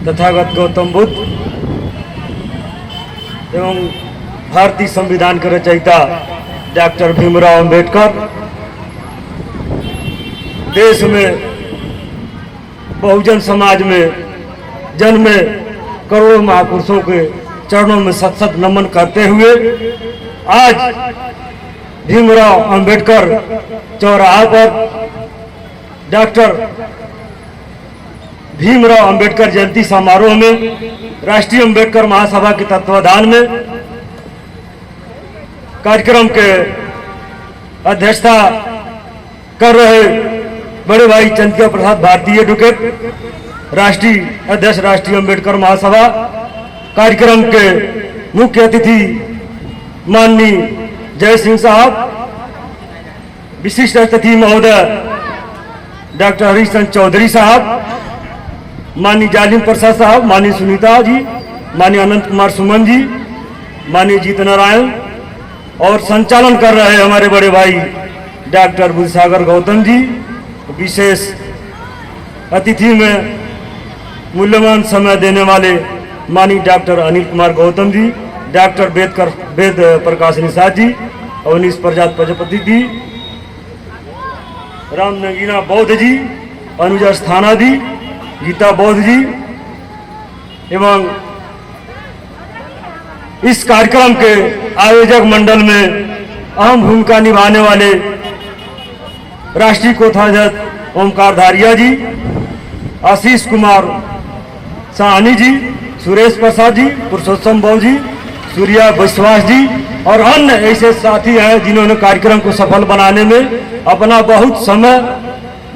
तथागत गौतम बुद्ध एवं भारतीय संविधान के रचयिता डॉक्टर भीमराव अंबेडकर देश में बहुजन समाज में जन्मे करोड़ों महापुरुषों के चरणों में सत सत नमन करते हुए आज भीमराव अंबेडकर चौराहा पर डॉक्टर भीमराव अंबेडकर जयंती समारोह में राष्ट्रीय अंबेडकर महासभा के तत्वाधान में कार्यक्रम के अध्यक्षता कर रहे बड़े भाई चंद्रिका प्रसाद भारती एडवोकेट, राष्ट्रीय अध्यक्ष राष्ट्रीय अंबेडकर महासभा। कार्यक्रम के मुख्य अतिथि माननीय जय सिंह साहब, विशिष्ट अतिथि महोदय डॉक्टर हरीशचंद्र चौधरी साहब, माननीय जालिम प्रसाद साहब, माननीय सुनीता जी, माननीय अनंत कुमार सुमन जी, माननीय जीत नारायण, और संचालन कर रहे हमारे बड़े भाई डॉक्टर बुद्धसागर गौतम जी। विशेष अतिथि में मूल्यवान समय देने वाले माननीय डॉक्टर अनिल कुमार गौतम जी, डॉक्टर वेद प्रकाश निषाद जी, अवनीश प्रजापति जी, राम नगीना बौद्ध जी, अनुजा स्थाना जी, गीता बौद्ध जी एवं इस कार्यक्रम के आयोजक मंडल में अहम भूमिका निभाने वाले राष्ट्रीय कोषाध्यक्ष ओमकार धारिया जी, आशीष कुमार साहनी जी, सुरेश प्रसाद जी, पुरुषोत्तम बाबू जी, सूर्या विश्वास जी और अन्य ऐसे साथी हैं जिन्होंने कार्यक्रम को सफल बनाने में अपना बहुत समय,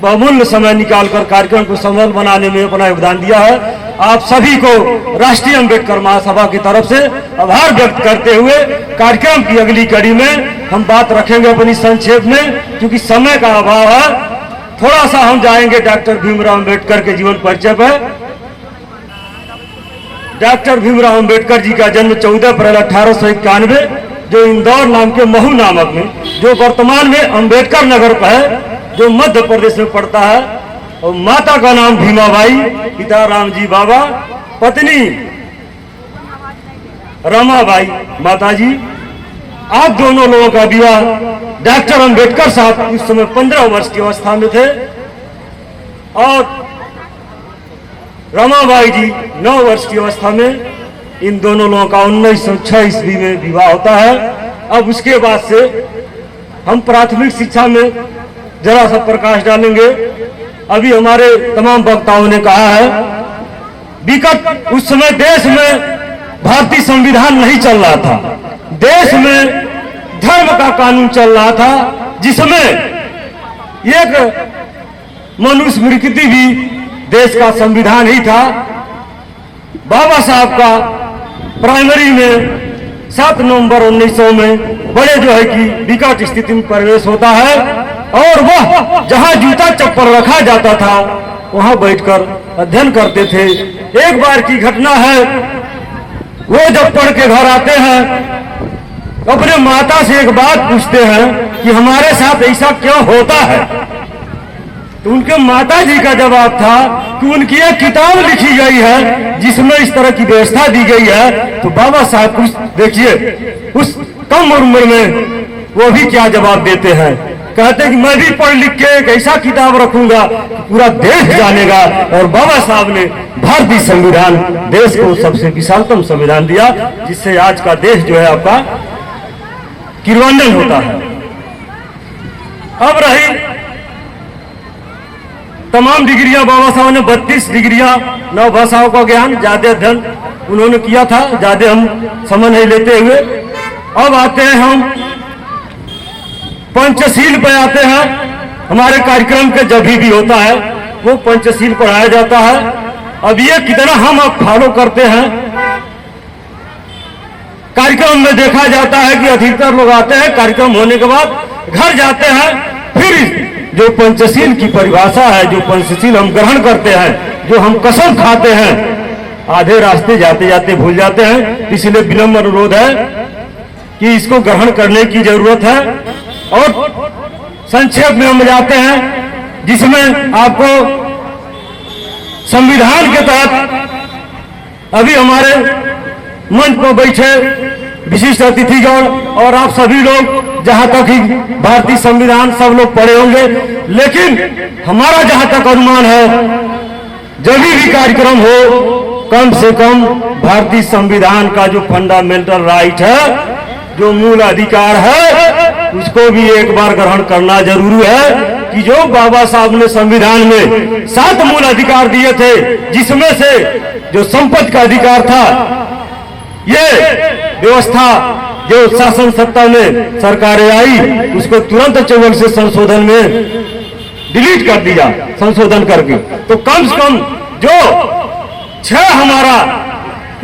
बहुमूल्य समय निकालकर कार्यक्रम को सफल बनाने में अपना योगदान दिया है। आप सभी को राष्ट्रीय अंबेडकर महासभा की तरफ से आभार व्यक्त करते हुए कार्यक्रम की अगली कड़ी में हम बात रखेंगे अपनी संक्षेप में, क्योंकि समय का अभाव है। थोड़ा सा हम जाएंगे डॉक्टर भीमराव अंबेडकर के जीवन परिचय पर। डॉक्टर भीमराव अंबेडकर जी का जन्म 14 अप्रैल 1891 जो इंदौर नाम के महू नामक में, जो वर्तमान में अंबेडकर नगर पर है, जो मध्य प्रदेश में पड़ता है, और माता का नाम भीमाबाई, पिता रामजी बाबा, पत्नी रमाबाई माता जी। आप दोनों लोगों का विवाह डॉक्टर अंबेडकर साहब उस समय 15 वर्ष की अवस्था में थे और रमाबाई जी 9 वर्ष की अवस्था में। इन दोनों लोगों का 1906 ईस्वी में विवाह होता है। अब उसके बाद से हम प्राथमिक शिक्षा में जरा सा प्रकाश डालेंगे। अभी हमारे तमाम वक्ताओं ने कहा है, विकट उस समय देश में भारतीय संविधान नहीं चल रहा था, देश में धर्म का कानून चल रहा था, जिसमें एक मनुस्मृति भी देश का संविधान ही था। बाबा साहब का प्राइमरी में 7 नवंबर 1900 में बड़े जो है कि विकट स्थिति में प्रवेश होता है और वह जहां जूता चप्पल रखा जाता था वहां बैठकर अध्ययन करते थे। एक बार की घटना है, वो जब पढ़ के घर आते हैं अपने माता से एक बात पूछते हैं कि हमारे साथ ऐसा क्यों होता है, तो उनके माता जी का जवाब था कि उनकी एक किताब लिखी गई है जिसमें इस तरह की व्यवस्था दी गई है। तो बाबा साहब कुछ देखिए उस कम उम्र में वो भी क्या जवाब देते हैं, कहते कि मैं भी पढ़ लिख के एक ऐसा किताब रखूंगा कि पूरा देश जानेगा। और बाबा साहब ने भारतीय संविधान देश को सबसे विशालतम संविधान दिया, जिससे आज का देश जो है आपका किरवांडन होता है। अब रही तमाम डिग्रियां, बाबा साहब ने 32 डिग्रियां, 9 भाषाओं का ज्ञान, ज्यादा अध्ययन उन्होंने किया था, ज्यादा हम समझ नहीं लेते हुए। अब आते हैं हम पंचशील पे आते हैं। हमारे कार्यक्रम के जब भी होता है वो पंचशील पढ़ाया जाता है। अब ये कितना हम अब फॉलो करते हैं, कार्यक्रम में देखा जाता है कि अधिकतर लोग आते हैं, कार्यक्रम होने के बाद घर जाते हैं, फिर जो पंचशील की परिभाषा है, जो पंचशील हम ग्रहण करते हैं, जो हम कसम खाते हैं, आधे रास्ते जाते जाते भूल जाते हैं। इसलिए विनम्र अनुरोध है कि इसको ग्रहण करने की जरूरत है। और संक्षेप में हम जाते हैं जिसमें आपको संविधान के तहत अभी हमारे मंच पर बैठे विशिष्ट अतिथिगण और आप सभी लोग जहां तक ही भारतीय संविधान सब लोग पढ़े होंगे, लेकिन हमारा जहां तक अनुमान है, जब भी कार्यक्रम हो कम से कम भारतीय संविधान का जो फंडामेंटल राइट है, जो मूल अधिकार है, उसको भी एक बार ग्रहण करना जरूरी है कि जो बाबा साहब ने संविधान में 7 मूल अधिकार दिए थे, जिसमें से जो संपत्ति का अधिकार था, ये व्यवस्था जो शासन सत्ता में सरकारें आई उसको तुरंत 44 से संशोधन में डिलीट कर दिया, संशोधन करके। तो कम से कम जो 6 हमारा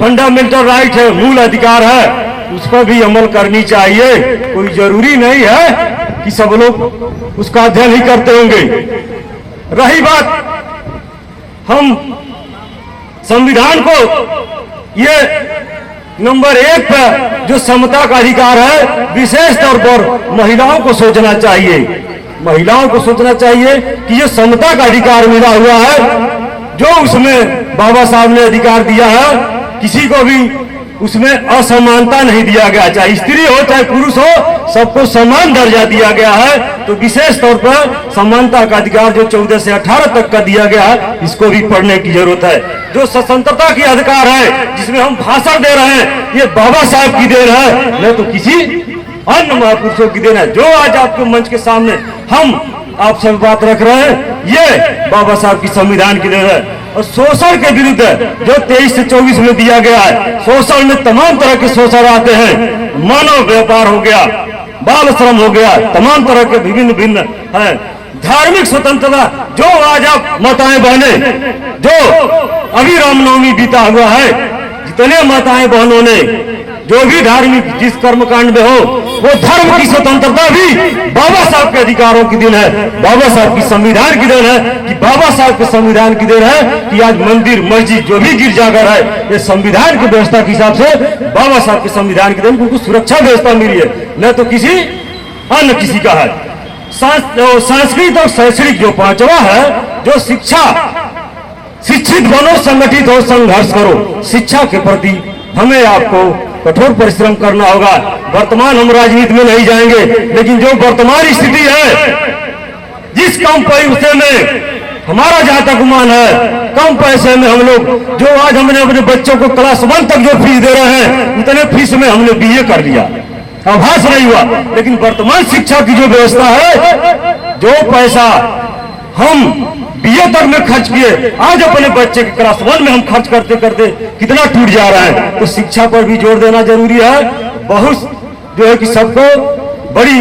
फंडामेंटल राइट है, मूल अधिकार है, उस पर भी अमल करनी चाहिए। कोई जरूरी नहीं है कि सब लोग उसका अध्ययन ही करते होंगे। रही बात हम संविधान को, ये नंबर 1 पर जो समता का अधिकार है, विशेष तौर पर महिलाओं को सोचना चाहिए, महिलाओं को सोचना चाहिए कि ये समता का अधिकार मिला हुआ है, जो उसमें बाबा साहब ने अधिकार दिया है, किसी को भी उसमें असमानता नहीं दिया गया, चाहे स्त्री हो चाहे पुरुष हो, सबको समान दर्जा दिया गया है। तो विशेष तौर पर समानता का अधिकार जो 14 से 18 तक का दिया गया है, इसको भी पढ़ने की जरूरत है। जो स्वतंत्रता की अधिकार है, जिसमें हम भाषण दे रहे हैं, ये बाबा साहब की देन है, न तो किसी अन्य महापुरुषों की देन है। जो आज आपके मंच के सामने हम आपसे बात रख रहे हैं, ये बाबा साहब की संविधान की देन है। और शोषण के विरुद्ध जो 23 से 24 में दिया गया है, शोषण में तमाम तरह के शोषण आते हैं, मानव व्यापार हो गया, बाल श्रम हो गया, तमाम तरह के विभिन्न भिन्न है। धार्मिक स्वतंत्रता, जो आज आप माताएं बहने, जो अभी रामनवमी बीता हुआ है, जितने माताएं बहनों ने जो भी धार्मिक जिस कर्मकांड में हो, वो धर्म की स्वतंत्रता भी बाबा साहब के अधिकारों की देन है, बाबा साहब की संविधान की देन है। कि बाबा साहब के संविधान की देन है कि आज मंदिर मस्जिद जो भी गिरजाघर है, ये संविधान की व्यवस्था के हिसाब से बाबा साहब के संविधान की देन, उनको सुरक्षा व्यवस्था मिली है, न तो किसी अन्य किसी का है। सांस्कृतिक और शैक्षणिक जो 5वां है, जो शिक्षा, शिक्षित बनो, संगठित हो, संघर्ष करो। शिक्षा के प्रति हमें आपको कठोर परिश्रम करना होगा। वर्तमान हम राजनीति में नहीं जाएंगे, लेकिन जो वर्तमान स्थिति है, जिस कम पैसे में, हमारा जहां तक गुमान है, कम पैसे में हम लोग जो आज हमने अपने बच्चों को क्लास 1 तक जो फीस दे रहे हैं, उतने फीस में हमने BA कर लिया, आभास नहीं हुआ। लेकिन वर्तमान शिक्षा की जो व्यवस्था है, जो पैसा हम BA तक में खर्च किए, आज अपने बच्चे के क्लास 1 में हम खर्च करते करते कितना टूट जा रहा है। तो शिक्षा पर भी जोर देना जरूरी है। बहुत जो है कि सबको, बड़ी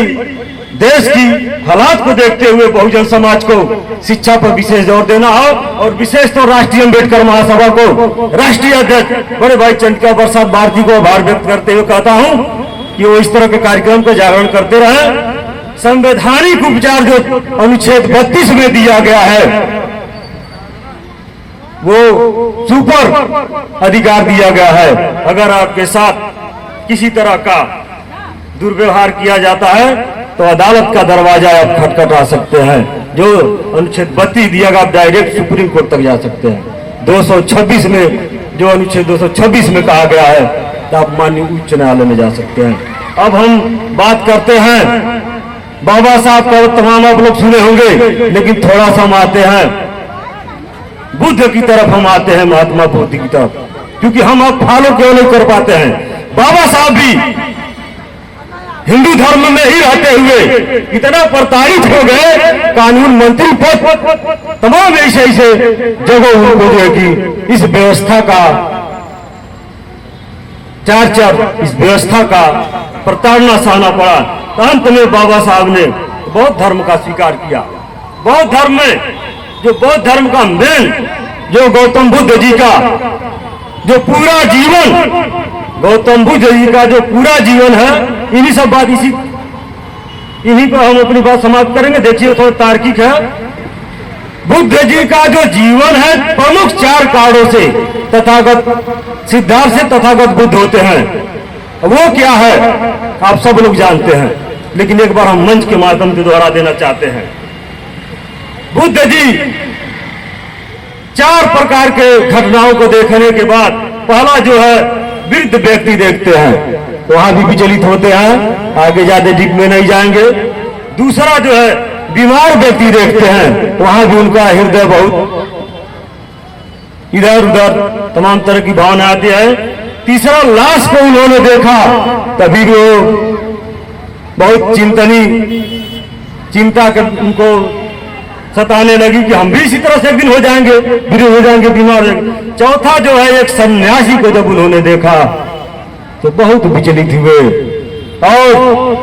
देश की हालात को देखते हुए बहुजन समाज को शिक्षा पर विशेष जोर देना हो। और विशेष तो राष्ट्रीय अम्बेडकर महासभा को राष्ट्रीय अध्यक्ष बड़े भाई चंद्रिका प्रसाद भारती को आभार व्यक्त करते हुए कहता हूं कि वो इस तरह के कार्यक्रम का जागरण करते रहे। संवैधानिक उपचार जो अनुच्छेद 32 में दिया गया है, वो सुपर अधिकार दिया गया है। अगर आपके साथ किसी तरह का दुर्व्यवहार किया जाता है तो अदालत का दरवाजा आप खटखटा सकते हैं। जो अनुच्छेद 32 दिया गया, आप डायरेक्ट सुप्रीम कोर्ट तक जा सकते हैं। 226 में जो अनुच्छेद 226 में कहा गया है, तो आप माननीय उच्च न्यायालय में जा सकते हैं। अब हम बात करते हैं, बाबा साहब का तमाम आप लोग सुने होंगे, लेकिन थोड़ा सा हम आते हैं बुद्ध की तरफ, हम आते हैं महात्मा बुद्ध की तरफ, क्योंकि हम अब फॉलो क्यों नहीं कर पाते हैं। बाबा साहब भी हिंदू धर्म में ही रहते हुए इतना प्रताड़ित हो गए, कानून मंत्री पद, तमाम ऐसे ऐसे जगह उनको जो है कि इस व्यवस्था का चार इस व्यवस्था का प्रताड़ना सहना पड़ा। तो अंत में बाबा साहब ने बौद्ध धर्म का स्वीकार किया। बौद्ध धर्म में जो बौद्ध धर्म का मेन, जो गौतम बुद्ध जी का जो पूरा जीवन, गौतम बुद्ध जी का जो पूरा जीवन है, इन्हीं सब बात इन्हीं पर हम अपनी बात समाप्त करेंगे। देखिए थोड़ा तार्किक है। बुद्ध जी का जो जीवन है, प्रमुख 4 कारणों से तथागत सिद्धार्थ से तथागत बुद्ध होते हैं। वो क्या है आप सब लोग जानते हैं, लेकिन एक बार हम मंच के माध्यम से दोहरा देना चाहते हैं। बुद्ध जी 4 प्रकार के घटनाओं को देखने के बाद पहला जो है वृद्ध व्यक्ति देखते हैं, वहां भी विचलित होते हैं, आगे ज्यादा डीप में नहीं जाएंगे। दूसरा जो है बीमार व्यक्ति देखते हैं, वहां भी उनका हृदय बहुत इधर उधर तमाम तरह की भावना आती है। तीसरा लाश को उन्होंने देखा, तभी वो बहुत चिंता कर उनको सताने लगी कि हम भी इसी तरह से एक दिन हो जाएंगे, बीमार हो जाएंगे। चौथा जो है एक सन्यासी को जब उन्होंने देखा तो बहुत विचलित हुए, और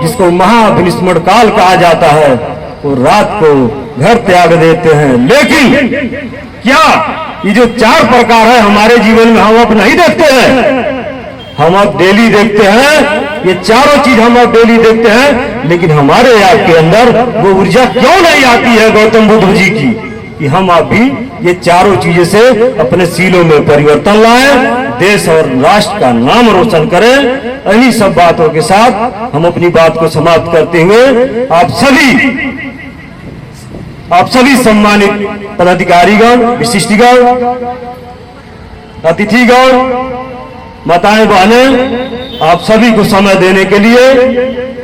जिसको महाविस्मरण काल कहा जाता है, वो रात को घर त्याग देते हैं। लेकिन क्या ये जो 4 प्रकार है हमारे जीवन में हम अब नहीं देखते हैं? हम अब डेली देखते हैं, ये चारों चीज हम अब डेली देखते हैं, लेकिन हमारे आपके अंदर वो ऊर्जा क्यों नहीं आती है गौतम बुद्ध जी की, कि हम आप भी ये चारों चीजें से अपने सीलों में परिवर्तन लाएं, देश और राष्ट्र का नाम रोशन करें। इन्हीं सब बातों के साथ हम अपनी बात को समाप्त करते हुए आप सभी सम्मानित पदाधिकारीगण, विशिष्टगण, अतिथिगण, माताएं बहनें, आप सभी को समय देने के लिए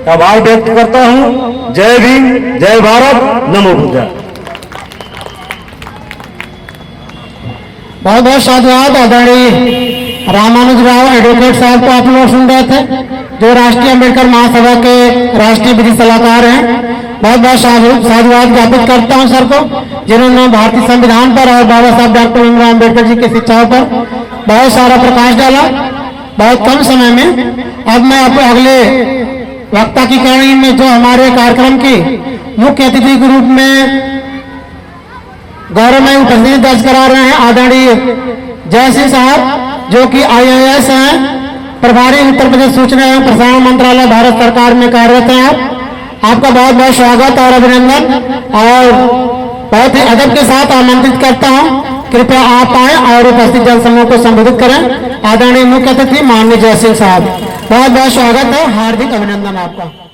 आभार व्यक्त करता हूं। जय भीम, जय भारत, नमो बुद्धाय। बहुत बहुत साधुवाद आदरणीय रामानुज राव एडवोकेट साहब को आप लोग सुन रहे थे, जो राष्ट्रीय अम्बेडकर महासभा के राष्ट्रीय विधि सलाहकार हैं। बहुत बहुत साधुवाद ज्ञापित करता हूं सर को, जिन्होंने भारतीय संविधान पर और बाबा साहब डॉक्टर भीमराव अम्बेडकर जी की शिक्षाओं पर बहुत सारा प्रकाश डाला बहुत कम समय में। अब मैं आपको अगले वक्ता की कड़ी में जो हमारे कार्यक्रम की मुख्य अतिथि के रूप में गौरवमय उपस्थिति दर्ज करा रहे हैं आदरणीय जय सिंह साहब, जो कि IAS हैं, प्रभारी उत्तर प्रदेश सूचना एवं प्रसारण मंत्रालय भारत सरकार में कार्यरत हैं। आपका बहुत बहुत स्वागत और अभिनंदन, और बहुत ही अदब के साथ आमंत्रित करता हूं, कृपया आप आए और उपस्थित जनसमूह को संबोधित करें। आदरणीय मुख्य अतिथि माननीय जय सिंह साहब, बहुत बहुत स्वागत है, हार्दिक अभिनंदन आपका।